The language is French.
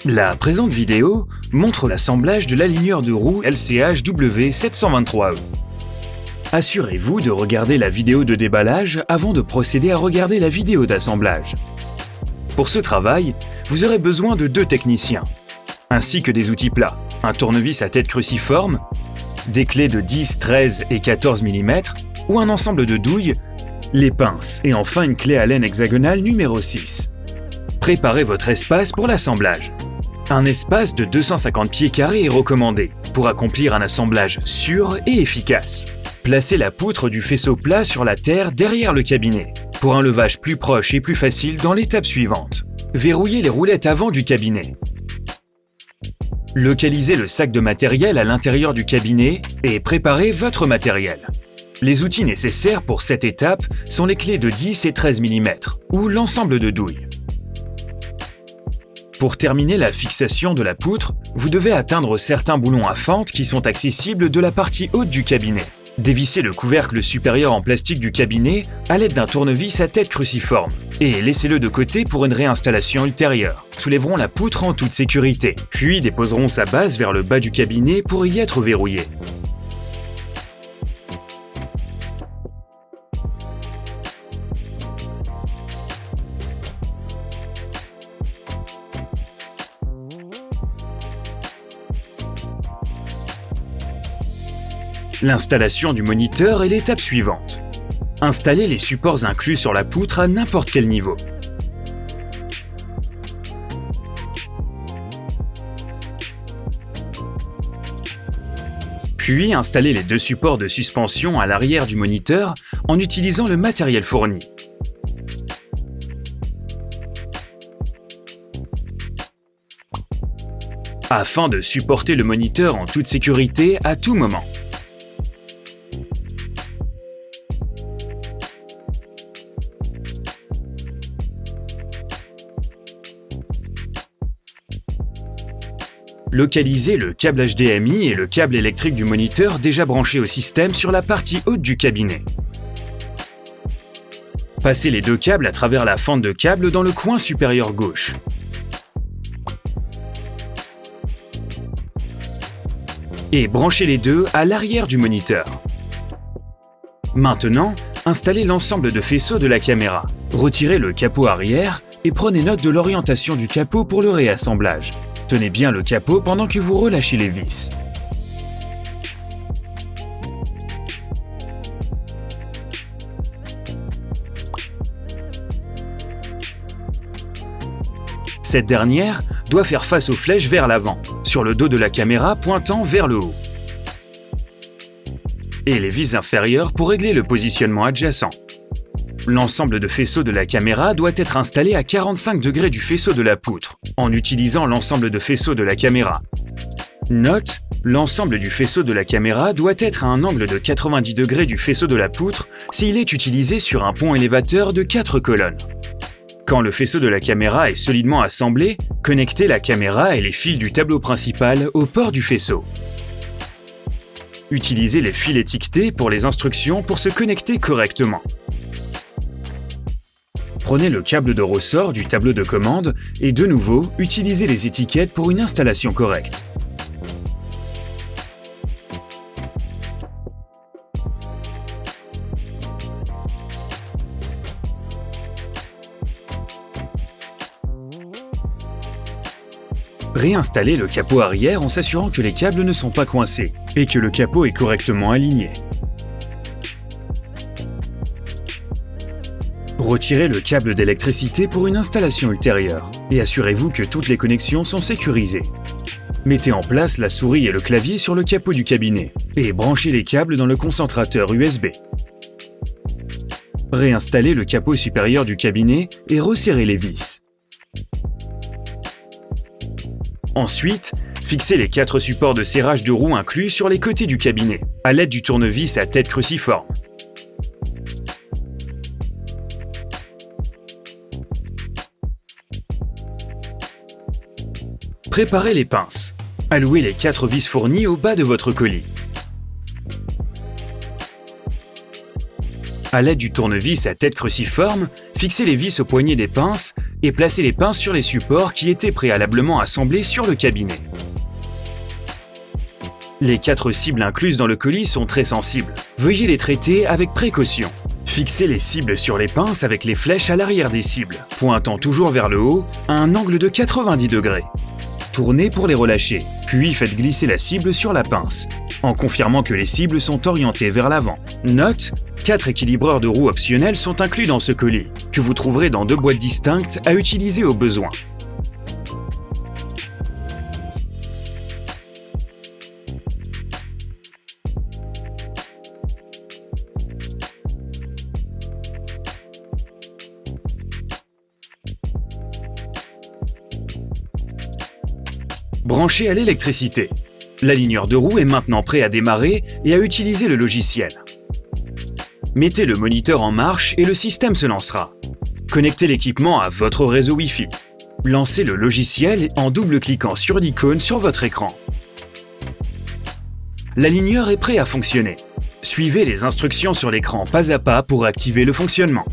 La présente vidéo montre l'assemblage de l'aligneur de roue LCH W723E. Assurez-vous de regarder la vidéo de déballage avant de procéder à regarder la vidéo d'assemblage. Pour ce travail, vous aurez besoin de 2 techniciens, ainsi que des outils plats, un tournevis à tête cruciforme, des clés de 10, 13 et 14 mm ou un ensemble de douilles, les pinces et enfin une clé Allen hexagonale numéro 6. Préparez votre espace pour l'assemblage. Un espace de 250 pieds carrés est recommandé pour accomplir un assemblage sûr et efficace. Placez la poutre du faisceau plat sur la terre derrière le cabinet pour un levage plus proche et plus facile dans l'étape suivante. Verrouillez les roulettes avant du cabinet. Localisez le sac de matériel à l'intérieur du cabinet et préparez votre matériel. Les outils nécessaires pour cette étape sont les clés de 10 et 13 mm ou l'ensemble de douilles. Pour terminer la fixation de la poutre, vous devez atteindre certains boulons à fente qui sont accessibles de la partie haute du cabinet. Dévissez le couvercle supérieur en plastique du cabinet à l'aide d'un tournevis à tête cruciforme et laissez-le de côté pour une réinstallation ultérieure. Soulèverons la poutre en toute sécurité, puis déposerons sa base vers le bas du cabinet pour y être verrouillé. L'installation du moniteur est l'étape suivante. Installez les supports inclus sur la poutre à n'importe quel niveau. Puis installez les 2 supports de suspension à l'arrière du moniteur en utilisant le matériel fourni. Afin de supporter le moniteur en toute sécurité à tout moment. Localisez le câble HDMI et le câble électrique du moniteur déjà branché au système sur la partie haute du cabinet. Passez les 2 câbles à travers la fente de câble dans le coin supérieur gauche. Et branchez les 2 à l'arrière du moniteur. Maintenant, installez l'ensemble de faisceaux de la caméra. Retirez le capot arrière et prenez note de l'orientation du capot pour le réassemblage. Tenez bien le capot pendant que vous relâchez les vis. Cette dernière doit faire face aux flèches vers l'avant, sur le dos de la caméra pointant vers le haut. Et les vis inférieures pour régler le positionnement adjacent. L'ensemble de faisceaux de la caméra doit être installé à 45 degrés du faisceau de la poutre, en utilisant l'ensemble de faisceaux de la caméra. Note, l'ensemble du faisceau de la caméra doit être à un angle de 90 degrés du faisceau de la poutre s'il est utilisé sur un pont élévateur de 4 colonnes. Quand le faisceau de la caméra est solidement assemblé, connectez la caméra et les fils du tableau principal au port du faisceau. Utilisez les fils étiquetés pour les instructions pour se connecter correctement. Prenez le câble de ressort du tableau de commande et de nouveau, utilisez les étiquettes pour une installation correcte. Réinstallez le capot arrière en s'assurant que les câbles ne sont pas coincés et que le capot est correctement aligné. Retirez le câble d'électricité pour une installation ultérieure et assurez-vous que toutes les connexions sont sécurisées. Mettez en place la souris et le clavier sur le capot du cabinet et branchez les câbles dans le concentrateur USB. Réinstallez le capot supérieur du cabinet et resserrez les vis. Ensuite, fixez les 4 supports de serrage de roue inclus sur les côtés du cabinet à l'aide du tournevis à tête cruciforme. Préparez les pinces. Allouez les 4 vis fournies au bas de votre colis. À l'aide du tournevis à tête cruciforme, fixez les vis au poignet des pinces et placez les pinces sur les supports qui étaient préalablement assemblés sur le cabinet. Les 4 cibles incluses dans le colis sont très sensibles. Veuillez les traiter avec précaution. Fixez les cibles sur les pinces avec les flèches à l'arrière des cibles, pointant toujours vers le haut à un angle de 90 degrés. Tournez pour les relâcher, puis faites glisser la cible sur la pince, en confirmant que les cibles sont orientées vers l'avant. Note, 4 équilibreurs de roues optionnels sont inclus dans ce colis, que vous trouverez dans 2 boîtes distinctes à utiliser au besoin. Branché à l'électricité. L'aligneur de roue est maintenant prêt à démarrer et à utiliser le logiciel. Mettez le moniteur en marche et le système se lancera. Connectez l'équipement à votre réseau Wi-Fi. Lancez le logiciel en double-cliquant sur l'icône sur votre écran. L'aligneur est prêt à fonctionner. Suivez les instructions sur l'écran pas à pas pour activer le fonctionnement.